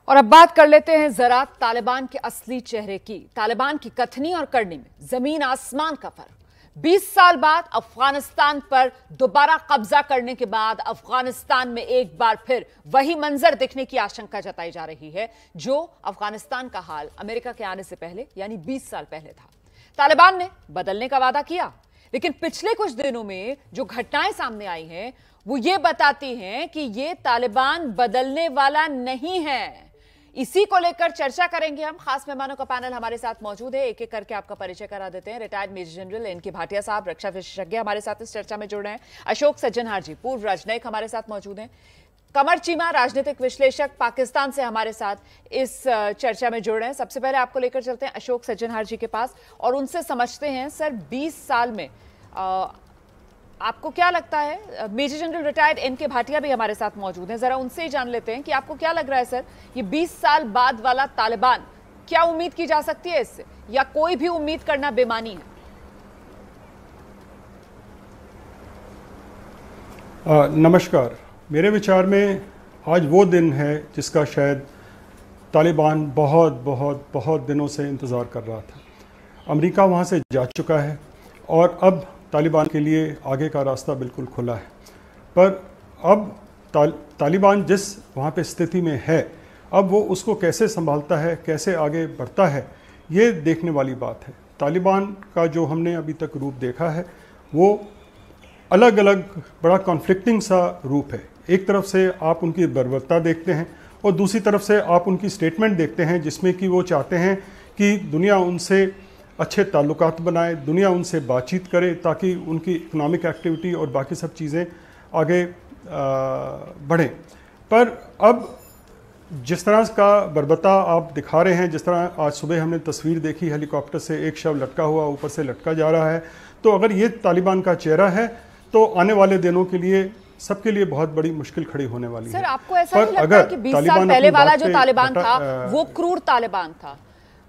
और अब बात कर लेते हैं जरा तालिबान के असली चेहरे की। तालिबान की कथनी और करनी में जमीन आसमान का फर्क। 20 साल बाद अफगानिस्तान पर दोबारा कब्जा करने के बाद अफगानिस्तान में एक बार फिर वही मंजर दिखने की आशंका जताई जा रही है जो अफगानिस्तान का हाल अमेरिका के आने से पहले यानी 20 साल पहले था। तालिबान ने बदलने का वादा किया, लेकिन पिछले कुछ दिनों में जो घटनाएं सामने आई हैं वो ये बताती हैं कि ये तालिबान बदलने वाला नहीं है। इसी को लेकर चर्चा करेंगे हम। खास मेहमानों का पैनल हमारे साथ मौजूद है। एक एक करके आपका परिचय करा देते हैं। Retired major general NK Bhatia sahab, रक्षा विशेषज्ञ, हमारे साथ इस चर्चा में जुड़ रहे हैं। अशोक सज्जनहार जी, पूर्व राजनयिक, हमारे साथ मौजूद हैं। कमर चीमा, राजनीतिक विश्लेषक, पाकिस्तान से हमारे साथ इस चर्चा में जुड़ रहे हैं। सबसे पहले आपको लेकर चलते हैं अशोक सज्जनहार जी के पास और उनसे समझते हैं, सर 20 साल में आपको क्या लगता है? Major general retired NK Bhatia भी हमारे साथ मौजूद हैं, जरा उनसे ही जान लेते हैं कि आपको क्या लग रहा है सर, ये 20 साल बाद वाला तालिबान, क्या उम्मीद की जा सकती है इससे, या कोई भी उम्मीद करना बेमानी है? नमस्कार। मेरे विचार में आज वो दिन है जिसका शायद तालिबान बहुत बहुत बहुत दिनों से इंतज़ार कर रहा था। अमेरिका वहाँ से जा चुका है और अब तालिबान के लिए आगे का रास्ता बिल्कुल खुला है। पर अब तालिबान जिस वहाँ पे स्थिति में है, अब वो उसको कैसे संभालता है, कैसे आगे बढ़ता है, ये देखने वाली बात है। तालिबान का जो हमने अभी तक रूप देखा है वो अलग अलग बड़ा कॉन्फ्लिक्टिंग सा रूप है। एक तरफ से आप उनकी बर्बरता देखते हैं और दूसरी तरफ से आप उनकी स्टेटमेंट देखते हैं जिसमें कि वो चाहते हैं कि दुनिया उनसे अच्छे ताल्लुकात बनाए, दुनिया उनसे बातचीत करे ताकि उनकी इकोनॉमिक एक्टिविटी और बाकी सब चीज़ें आगे बढ़ें। पर अब जिस तरह का बर्बरता आप दिखा रहे हैं, जिस तरह आज सुबह हमने तस्वीर देखी, हेलीकॉप्टर से एक शव लटका हुआ ऊपर से लटका जा रहा है, तो अगर ये तालिबान का चेहरा है तो आने वाले दिनों के लिए सबके लिए बहुत बड़ी मुश्किल खड़ी होने वाली है। सर आपको ऐसा नहीं लगता कि 20 साल पहले वाला जो तालिबान था वो क्रूर तालिबान था,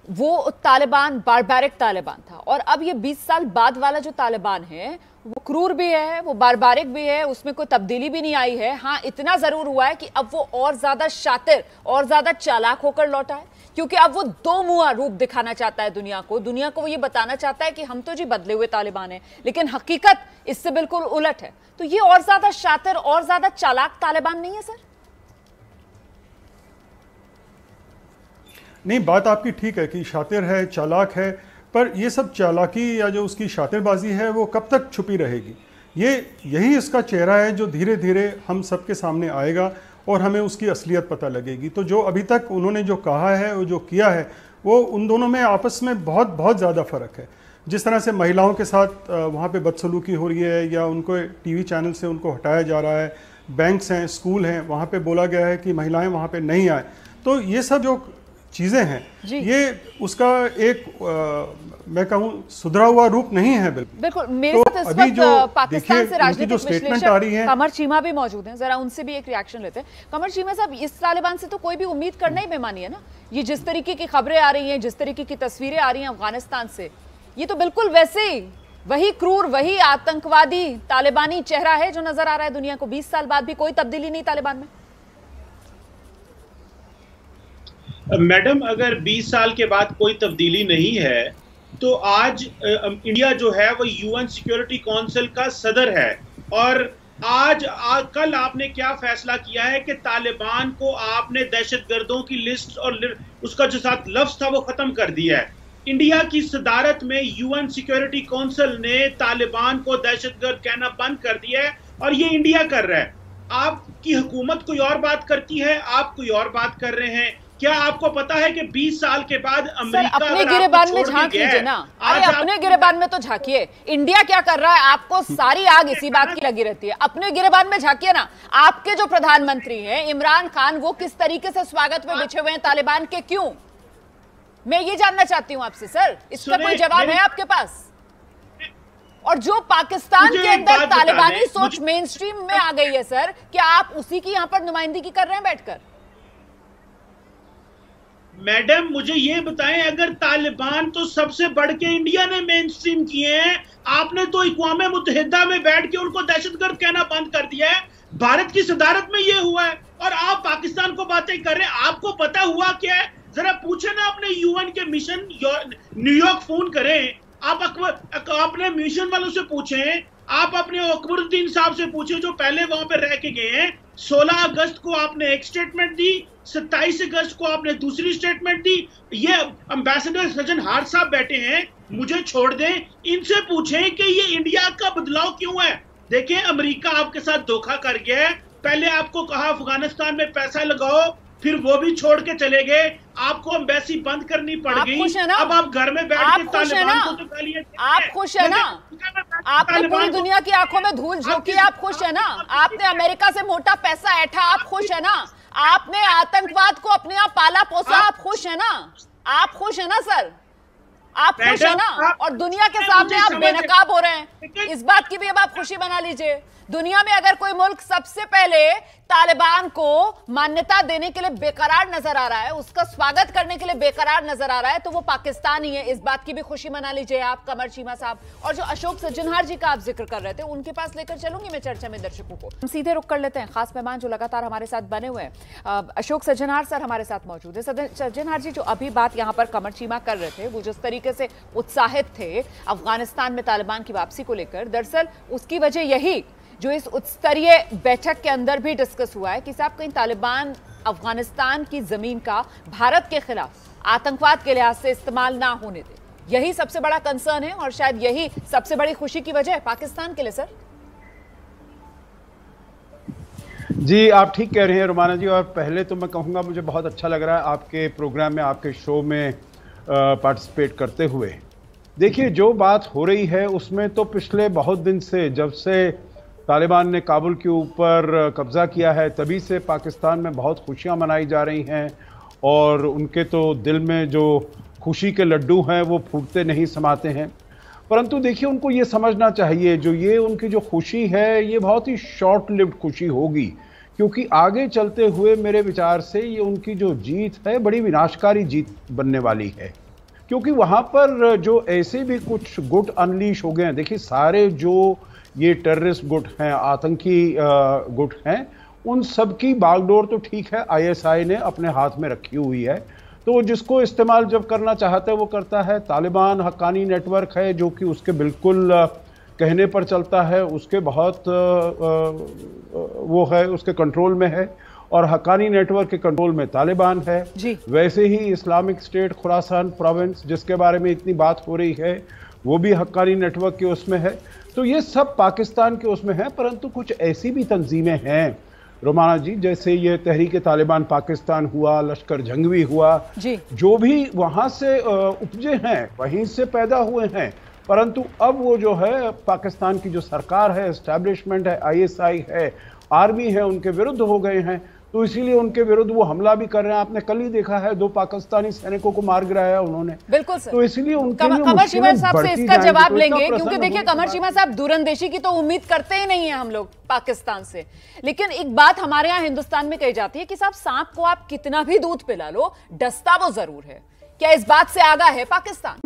वो तालिबान बारबारिक तालिबान था, और अब ये 20 साल बाद वाला जो तालिबान है वो क्रूर भी है, वो बारबारिक भी है, उसमें कोई तब्दीली भी नहीं आई है। हाँ, इतना जरूर हुआ है कि अब वो और ज्यादा शातिर और ज्यादा चालाक होकर लौटा है, क्योंकि अब वो दो मुंहा रूप दिखाना चाहता है दुनिया को वो ये बताना चाहता है कि हम तो जी बदले हुए तालिबान हैं, लेकिन हकीकत इससे बिल्कुल उलट है। तो ये और ज्यादा शातिर और ज्यादा चालाक तालिबान नहीं है सर? नहीं, बात आपकी ठीक है कि शातिर है, चालाक है, पर ये सब चालाकी या जो उसकी शातिरबाजी है वो कब तक छुपी रहेगी? यही इसका चेहरा है जो धीरे धीरे हम सबके सामने आएगा और हमें उसकी असलियत पता लगेगी। तो जो अभी तक उन्होंने जो कहा है और जो किया है वो उन दोनों में आपस में बहुत बहुत ज़्यादा फ़र्क है। जिस तरह से महिलाओं के साथ वहाँ पे बदसलूकी हो रही है या उनको टीवी चैनल से उनको हटाया जा रहा है, बैंक्स हैं, स्कूल हैं, वहाँ पे बोला गया है कि महिलाएं वहाँ पे नहीं आए, तो ये सब जो चीज़ें हैं ये उसका एक मैं कहूँ सुधरा हुआ रूप नहीं है। बिल्कुल। मेरे साथ इस वक्त पाकिस्तान से राजनीतिक विश्लेषक कमर चीमा भी मौजूद हैं, जरा उनसे भी एक रिएक्शन लेते हैं। कमर चीमा साहब, इस तालिबान से तो कोई भी उम्मीद करना ही बेमानी है ना। ये जिस तरीके की खबरें आ रही हैं, जिस तरीके की तस्वीरें आ रही हैं अफगानिस्तान से, ये तो बिल्कुल वैसे ही वही क्रूर, वही आतंकवादी तालिबानी चेहरा है जो नजर आ रहा है दुनिया को। 20 साल बाद भी कोई तब्दीली नहीं तालिबान में। मैडम, अगर 20 साल के बाद कोई तब्दीली नहीं है तो आज इंडिया जो है वो यूएन सिक्योरिटी काउंसिल का सदर है, और कल आपने क्या फैसला किया है कि तालिबान को आपने दहशतगर्दों की लिस्ट और उसका जो साथ लफ्ज था वो खत्म कर दिया है। इंडिया की सदारत में यूएन सिक्योरिटी काउंसिल ने तालिबान को दहशतगर्द कहना बंद कर दिया है, और ये इंडिया कर रहा है। आपकी हुकूमत कोई और बात करती है, आप कोई और बात कर रहे हैं। क्या आपको पता है कि 20 साल के बाद अमेरिका अपने गिरेबान में झांक लीजिए ना। अरे अपने गिरेबान में तो झांकिए, इंडिया क्या कर रहा है आपको सारी आग इसी बात की लगी रहती है। अपने गिरेबान में झांकिए ना। आपके जो प्रधानमंत्री हैं इमरान खान, वो किस तरीके से स्वागत में बिछे हुए हैं तालिबान के, क्यों? मैं ये जानना चाहती हूं आपसे सर, इसका कोई जवाब है आपके पास? और जो पाकिस्तान के अंदर तालिबानी सोच मेन स्ट्रीम में आ गई है सर, क्या आप उसी की यहां पर नुमाइंदगी कर रहे हैं बैठकर? मैडम, मुझे ये बताएं, अगर तालिबान तो सबसे बढ़ के इंडिया ने मेन स्ट्रीम किए हैं, आपने तो अक़वाम मुत्तहिदा में बैठ के उनको दहशतगर्द कहना बंद कर दिया है। भारत की सदारत में ये हुआ है। और आप पाकिस्तान को बातें कर रहे हैं। आपको पता हुआ क्या है? जरा पूछे ना अपने यूएन के मिशन, न्यूयॉर्क फोन करें, आप अपने मिशन वालों से पूछें, आप अपने अकबरुद्दीन साहब से पूछें जो पहले वहां पे रह के गए हैं। 16 अगस्त को आपने एक स्टेटमेंट दी, 27 अगस्त को आपने दूसरी स्टेटमेंट दी। ये एम्बेसडर सज्जन हार साहब बैठे हैं, मुझे छोड़ दें, इनसे पूछें कि ये इंडिया का बदलाव क्यों है। देखें, अमेरिका आपके साथ धोखा कर गया है। पहले आपको कहा अफगानिस्तान में पैसा लगाओ, फिर वो भी छोड़ के चले गए, आपको एम्बेसी बंद करनी पड़ गई। अब आप घर में बैठ के तालिबान को तो गालियां देते हैं। आप खुश है ना? आपने पूरी दुनिया की आंखों में धूल झोंकी, आप खुश है ना? आपने अमेरिका से मोटा पैसा ऐठा, आप खुश है ना? आपने आतंकवाद को अपने आप पाला पोसा, आप खुश है ना? आप खुश है ना सर? आप खुश है ना? और दुनिया के सामने आप बेनकाब हो रहे हैं, इस बात की भी अब आप खुशी बना लीजिए। दुनिया में अगर कोई मुल्क सबसे पहले तालिबान को मान्यता देने के लिए बेकरार नजर आ रहा है, उसका स्वागत करने के लिए बेकरार नजर आ रहा है, तो वो पाकिस्तान ही है। इस बात की भी खुशी मना लीजिए आप, कमर चीमा साहब। और जो अशोक सज्जनहार जी का आप जिक्र कर रहे थे, उनके पास लेकर चलूंगी मैं चर्चा में दर्शकों को। हम सीधे रुक कर लेते हैं, खास मेहमान जो लगातार हमारे साथ बने हुए हैं, अशोक सज्जनहार सर हमारे साथ मौजूद है। सज्जनहार जी, जो अभी बात यहाँ पर कमर चीमा कर रहे थे, वो जिस तरीके से उत्साहित थे अफगानिस्तान में तालिबान की वापसी को लेकर, दरअसल उसकी वजह यही जो इस उच्च स्तरीय बैठक के अंदर भी डिस्कस हुआ है कि साहब कहीं तालिबान अफगानिस्तान की जमीन का भारत के खिलाफ आतंकवाद के लिहाज से इस्तेमाल ना होने दे। यही सबसे बड़ा कंसर्न है और शायद यही सबसे बड़ी खुशी की वजह है पाकिस्तान के लिए। सर जी, आप ठीक कह रहे हैं रुमाना जी। और पहले तो मैं कहूँगा मुझे बहुत अच्छा लग रहा है आपके प्रोग्राम में, आपके शो में पार्टिसिपेट करते हुए। देखिए, जो बात हो रही है उसमें तो पिछले बहुत दिन से, जब से तालिबान ने काबुल के ऊपर कब्ज़ा किया है, तभी से पाकिस्तान में बहुत खुशियां मनाई जा रही हैं और उनके तो दिल में जो खुशी के लड्डू हैं वो फूटते नहीं समाते हैं। परंतु देखिए, उनको ये समझना चाहिए, जो ये उनकी जो खुशी है ये बहुत ही शॉर्ट लिव्ड खुशी होगी, क्योंकि आगे चलते हुए मेरे विचार से ये उनकी जो जीत है बड़ी विनाशकारी जीत बनने वाली है। क्योंकि वहाँ पर जो ऐसे भी कुछ गुट अनलीश हो गए हैं, देखिए सारे जो ये टेररिस्ट गुट हैं, आतंकी गुट हैं, उन सब की बागडोर तो ठीक है आईएसआई ने अपने हाथ में रखी हुई है, तो जिसको इस्तेमाल जब करना चाहता है वो करता है। तालिबान हक्कानी नेटवर्क है जो कि उसके बिल्कुल कहने पर चलता है, उसके बहुत वो है, उसके कंट्रोल में है, और हक्कानी नेटवर्क के कंट्रोल में तालिबान है जी। वैसे ही इस्लामिक स्टेट खुरासान प्रोविंस, जिसके बारे में इतनी बात हो रही है, वो भी हक्कानी नेटवर्क के उसमें है। तो ये सब पाकिस्तान के उसमें है। परंतु कुछ ऐसी भी तंजीमें हैं रोमाना जी, जैसे ये तहरीक तालिबान पाकिस्तान हुआ, लश्कर जंगवी हुआ जी, जो भी वहाँ से उपजे हैं, वहीं से पैदा हुए हैं, परंतु अब वो जो है पाकिस्तान की जो सरकार है, एस्टैब्लिशमेंट है, आईएसआई है, आर्मी है, उनके विरुद्ध हो गए हैं। तो इसीलिए उनके विरुद्ध वो हमला भी कर रहे हैं। आपने कल ही देखा है 2 पाकिस्तानी सैनिकों को मार गिराया उन्होंने। बिल्कुल सर। तो इसलिए उनके लिए कमर चीमा साहब से इसका जवाब लेंगे, क्योंकि देखिए कमर चीमा साहब, दूरंदेशी की तो उम्मीद करते ही नहीं है हम लोग पाकिस्तान से। लेकिन एक बात हमारे यहाँ हिंदुस्तान में कही जाती है कि साहब सांप को आप कितना भी दूध पिला लो, डसता वो जरूर है। क्या इस बात से आगा है पाकिस्तान?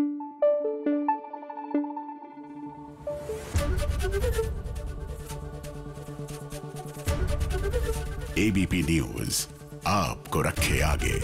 एबीपी न्यूज आपको रखे आगे।